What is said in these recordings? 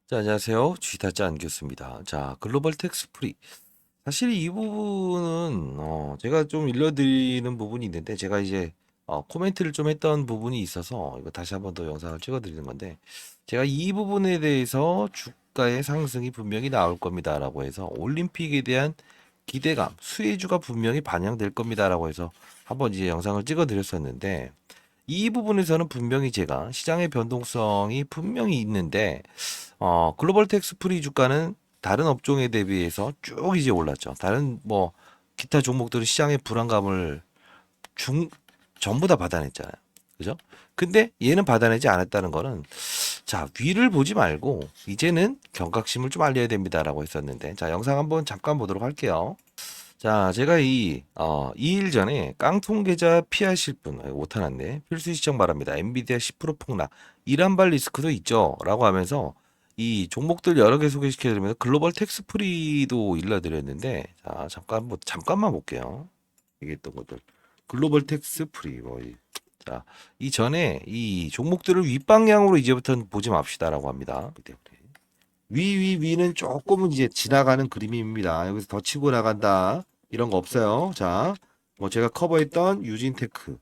자, 안녕하세요. 주식타짜 안교수입니다. 자, 글로벌 텍스 프리. 사실 이 부분은 제가 좀 일러드리는 부분이 있는데 제가 이제 코멘트를 좀 했던 부분이 있어서 이거 다시 한번 더 영상을 찍어드리는 건데 제가 이 부분에 대해서 주가의 상승이 분명히 나올 겁니다라고 해서 올림픽에 대한 기대감, 수혜주가 분명히 반영될 겁니다라고 해서 한번 이제 영상을 찍어드렸었는데 이 부분에서는 분명히 제가 시장의 변동성이 분명히 있는데 글로벌 텍스 프리 주가는 다른 업종에 대비해서 쭉 이제 올랐죠. 다른 뭐 기타 종목들은 시장의 불안감을 중 전부 다 받아냈잖아요. 그죠? 근데 얘는 받아내지 않았다는 거는 자, 위를 보지 말고 이제는 경각심을 좀 알려야 됩니다라고 했었는데 자, 영상 한번 잠깐 보도록 할게요. 자, 제가 2일 전에 깡통 계좌 피하실 분, 오타났네. 필수 시청 바랍니다. 엔비디아 10% 폭락, 이란발 리스크도 있죠. 라고 하면서 이 종목들 여러 개 소개시켜드리면서 글로벌 텍스 프리도 일러드렸는데, 자, 잠깐만 볼게요. 얘기했던 것들. 글로벌 텍스 프리, 자, 이 전에 이 종목들을 윗방향으로 이제부터는 보지 맙시다라고 합니다. 위는 조금은 이제 지나가는 그림입니다. 여기서 더 치고 나간다. 이런 거 없어요. 자, 뭐 제가 커버했던 유진테크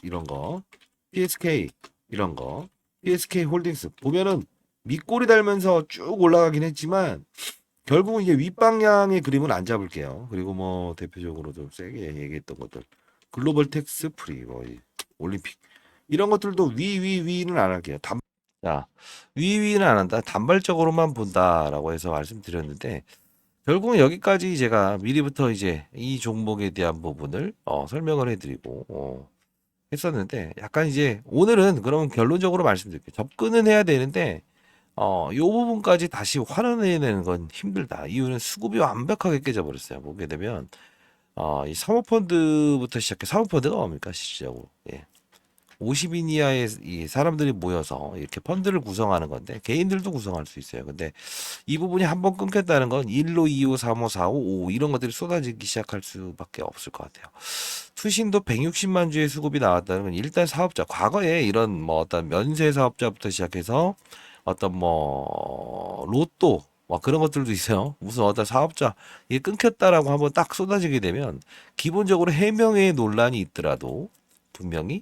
이런 거, PSK 이런 거, PSK 홀딩스 보면은 밑꼬리 달면서 쭉 올라가긴 했지만 결국은 이제 윗방향의 그림은 안 잡을게요. 그리고 뭐 대표적으로 좀 세게 얘기했던 것들, 글로벌 텍스 프리, 올림픽 이런 것들도 위는 안 할게요. 자, 위는 안 한다. 단발적으로만 본다라고 해서 말씀드렸는데 결국은 여기까지 제가 미리부터 이제 이 종목에 대한 부분을 설명을 해드리고 했었는데 약간 이제 오늘은 그럼 결론적으로 말씀드릴게요. 접근은 해야 되는데 요 부분까지 다시 환원해내는 건 힘들다. 이유는 수급이 완벽하게 깨져버렸어요. 보게 되면 이 사모펀드부터 시작해 사모펀드가 뭡니까 실질적으로 50인 이하의 이 사람들이 모여서 이렇게 펀드를 구성하는 건데 개인들도 구성할 수 있어요. 근데 이 부분이 한번 끊겼다는 건 1로 2호, 3호, 4호, 5 이런 것들이 쏟아지기 시작할 수밖에 없을 것 같아요. 투신도 160만 주의 수급이 나왔다는 건 일단 사업자 과거에 이런 뭐 어떤 면세 사업자부터 시작해서 어떤 뭐 로또 뭐 그런 것들도 있어요. 무슨 어떤 사업자 이게 끊겼다라고 한번 딱 쏟아지게 되면 기본적으로 해명의 논란이 있더라도 분명히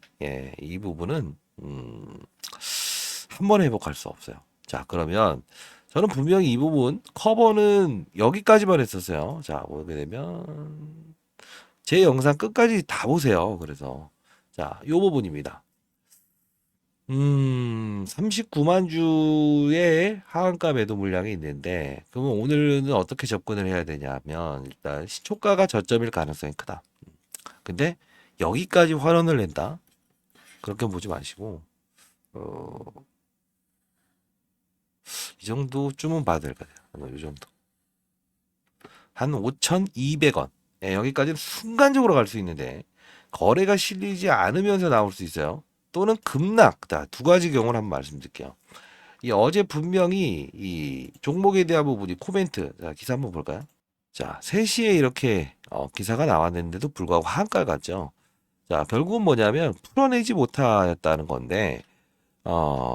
이 부분은 한 번에 회복할 수 없어요. 자, 그러면 저는 분명히 이 부분 커버는 여기까지만 했었어요. 자, 보게 되면 제 영상 끝까지 다 보세요. 그래서 자, 요 부분입니다. 39만 주의 하한가 매도 물량이 있는데 그러면 오늘은 어떻게 접근을 해야 되냐면 일단 시초가가 저점일 가능성이 크다. 근데 여기까지 환원을 낸다. 그렇게 보지 마시고 어, 이 정도쯤은 봐야 될 것 같아요. 이 정도. 한 5,200원. 예, 여기까지는 순간적으로 갈 수 있는데 거래가 실리지 않으면서 나올 수 있어요. 또는 급락. 두 가지 경우를 한번 말씀드릴게요. 이 어제 분명히 이 종목에 대한 부분이 코멘트. 자, 기사 한번 볼까요? 자, 3시에 이렇게 기사가 나왔는데도 불구하고 한가 갔죠. 자, 결국은 뭐냐면 풀어내지 못하였다는 건데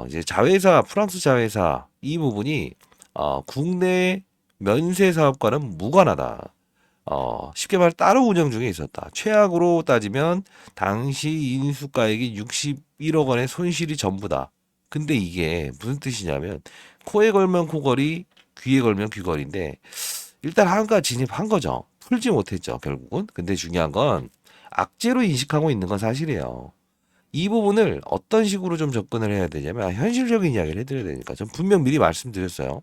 이제 자회사, 프랑스 자회사 이 부분이 국내 면세 사업과는 무관하다. 쉽게 말해 따로 운영 중에 있었다. 최악으로 따지면 당시 인수가액이 61억 원의 손실이 전부다. 근데 이게 무슨 뜻이냐면 코에 걸면 코걸이, 귀에 걸면 귀걸이인데 일단 한가 진입한 거죠. 풀지 못했죠, 결국은. 근데 중요한 건 악재로 인식하고 있는 건 사실이에요. 이 부분을 어떤 식으로 좀 접근을 해야 되냐면 현실적인 이야기를 해드려야 되니까 전 분명 미리 말씀드렸어요.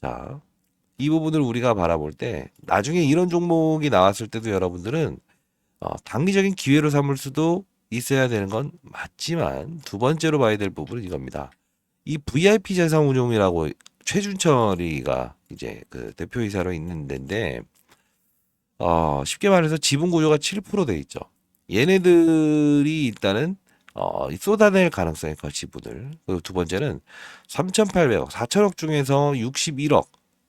자, 이 부분을 우리가 바라볼 때 나중에 이런 종목이 나왔을 때도 여러분들은 단기적인 기회로 삼을 수도 있어야 되는 건 맞지만 두 번째로 봐야 될 부분은 이겁니다. 이 VIP 자산운용이라고 최준철이가 이제 그 대표이사로 있는 데인데 쉽게 말해서 지분 구조가 7%돼 있죠. 얘네들이 일단은 쏟아낼 가능성이 커 지분을. 그리고 두 번째는 3,800억, 4천억 중에서 61억.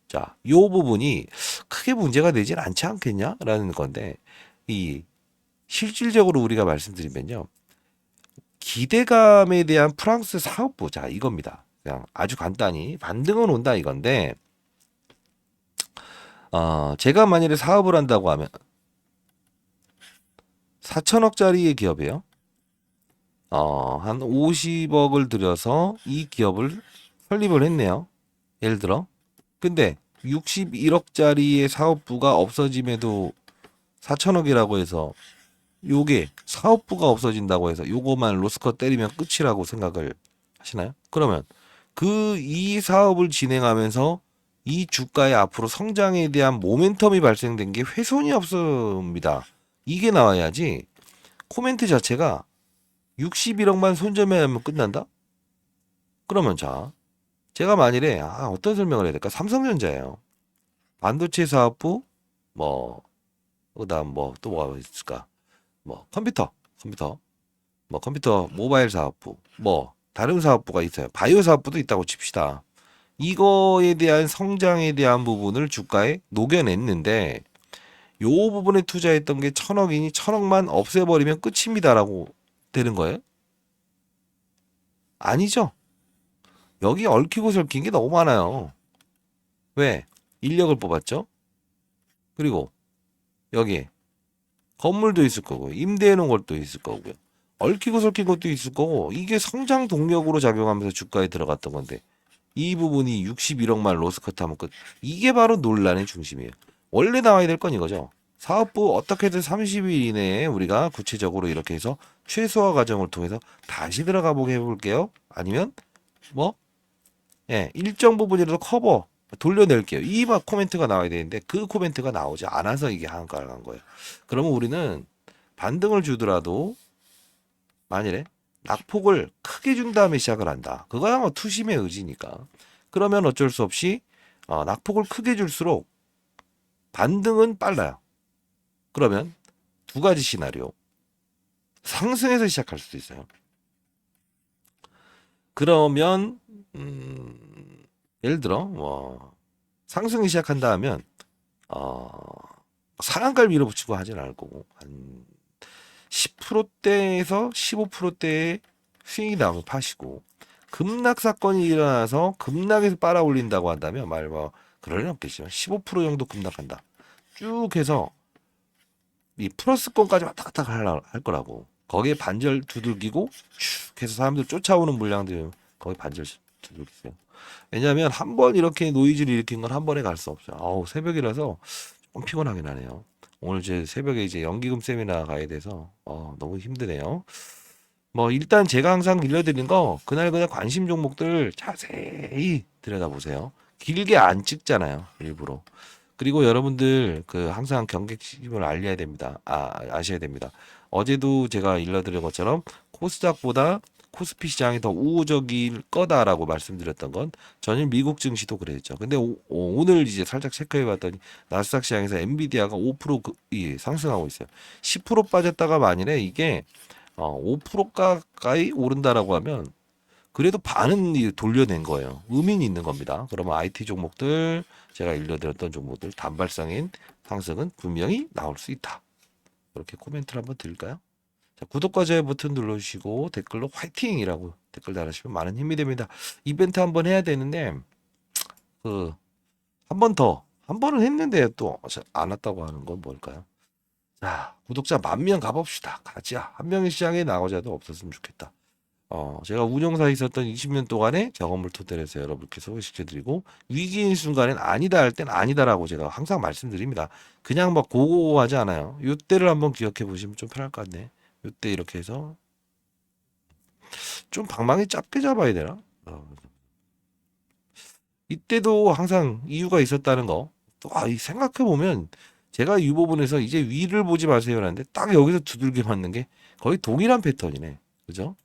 자, 요 부분이 크게 문제가 되진 않지 않겠냐라는 건데 이 실질적으로 우리가 말씀드리면요. 기대감에 대한 프랑스 사업부 자 이겁니다. 그냥 아주 간단히 반등은 온다 이건데, 제가 만일에 사업을 한다고 하면 4천억짜리의 기업이에요. 한 50억을 들여서 이 기업을 설립을 했네요. 예를 들어. 근데 61억짜리의 사업부가 없어짐에도 4천억이라고 해서 요게 사업부가 없어진다고 해서 요거만 로스컷 때리면 끝이라고 생각을 하시나요? 그러면 이 사업을 진행하면서 이 주가의 앞으로 성장에 대한 모멘텀이 발생된 게 훼손이 없습니다. 이게 나와야지 코멘트 자체가 61억만 손절하면 끝난다? 그러면 자, 제가 만일에 어떤 설명을 해야 될까? 삼성전자예요. 반도체 사업부, 뭐 그다음 뭐 또 뭐가 있을까? 뭐 컴퓨터, 뭐 컴퓨터 모바일 사업부, 뭐 다른 사업부가 있어요. 바이오 사업부도 있다고 칩시다. 이거에 대한 성장에 대한 부분을 주가에 녹여냈는데 요 부분에 투자했던 게 1,000억이니 1,000억만 없애버리면 끝입니다라고 되는 거예요? 아니죠. 여기 얽히고 설킨 게 너무 많아요. 왜? 인력을 뽑았죠. 그리고 여기 건물도 있을 거고 임대해 놓은 것도 있을 거고요. 얽히고 설킨 것도 있을 거고 이게 성장 동력으로 작용하면서 주가에 들어갔던 건데 이 부분이 61억만 로스컷 하면 끝. 이게 바로 논란의 중심이에요. 원래 나와야 될 건 이거죠. 사업부 어떻게든 30일 이내에 우리가 구체적으로 이렇게 해서 최소화 과정을 통해서 다시 들어가 보게 해볼게요. 아니면 뭐 일정 부분이라도 커버 돌려낼게요. 이 막 코멘트가 나와야 되는데 그 코멘트가 나오지 않아서 이게 한가를 간 거예요. 그러면 우리는 반등을 주더라도 만일에 낙폭을 크게 준 다음에 시작을 한다. 그거야 뭐 투심의 의지니까. 그러면 어쩔 수 없이 낙폭을 크게 줄수록 반등은 빨라요. 그러면 두 가지 시나리오. 상승해서 시작할 수도 있어요. 그러면 예를 들어 뭐 상승이 시작한다 하면 어, 상한가를 밀어붙이고 하진 않을 거고 한 10%대에서 15%대의 스윙이 나오면 파시고 급락 사건이 일어나서 급락에서 빨아 올린다고 한다면 뭐 그럴 리는 없겠지만 15% 정도 급락한다. 쭉 해서 이 플러스권까지 왔다 갔다 할 거라고. 거기에 반절 두들기고 쭉 해서 사람들 쫓아오는 물량들 거기 반절 두들기세요. 왜냐하면 한 번 이렇게 노이즈를 일으킨 건 한 번에 갈 수 없어요. 새벽이라서 좀 피곤하긴 하네요. 오늘 제 새벽에 이제 연기금 세미나 가야 돼서 너무 힘드네요. 뭐 일단 제가 항상 들려드리는 거 그날 관심 종목들 자세히 들여다보세요. 길게 안 찍잖아요, 일부러. 그리고 여러분들 항상 경계심을 알려야 됩니다. 아셔야 됩니다. 어제도 제가 일러드린 것처럼 코스닥보다 코스피 시장이 더 우호적일 거다라고 말씀드렸던 건 전일 미국 증시도 그랬죠. 근데 오늘 이제 살짝 체크해 봤더니 나스닥 시장에서 엔비디아가 5% 상승하고 있어요. 10% 빠졌다가 만일에 이게 5% 가까이 오른다라고 하면 그래도 반은 돌려낸 거예요. 의미는 있는 겁니다. 그러면 IT 종목들, 제가 일러드렸던 종목들 단발성인 상승은 분명히 나올 수 있다. 이렇게 코멘트를 한번 드릴까요? 자, 구독과 좋아요 버튼 눌러주시고 댓글로 화이팅이라고 댓글 달아주시면 많은 힘이 됩니다. 이벤트 한번 해야 되는데 한 번 더, 한 번은 했는데 또 안 왔다고 하는 건 뭘까요? 자, 구독자 10,000명 가봅시다. 가자. 한 명의 시장에 나오자도 없었으면 좋겠다. 제가 운영사에 있었던 20년 동안의 경험을 토대로 해서 여러분께 소개시켜드리고 위기인 순간엔 아니다 할 땐 아니다라고 제가 항상 말씀드립니다. 그냥 막 고고하지 않아요. 요때를 한번 기억해 보시면 좀 편할 것 같네. 요때 이렇게 해서 좀 방망이 짧게 잡아야 되나? 이때도 항상 이유가 있었다는 거. 또 생각해 보면 제가 이 부분에서 이제 위를 보지 마세요라는데 딱 여기서 두들겨 맞는 게 거의 동일한 패턴이네. 그죠?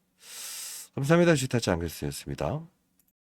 감사합니다. 주타치 안글스였습니다.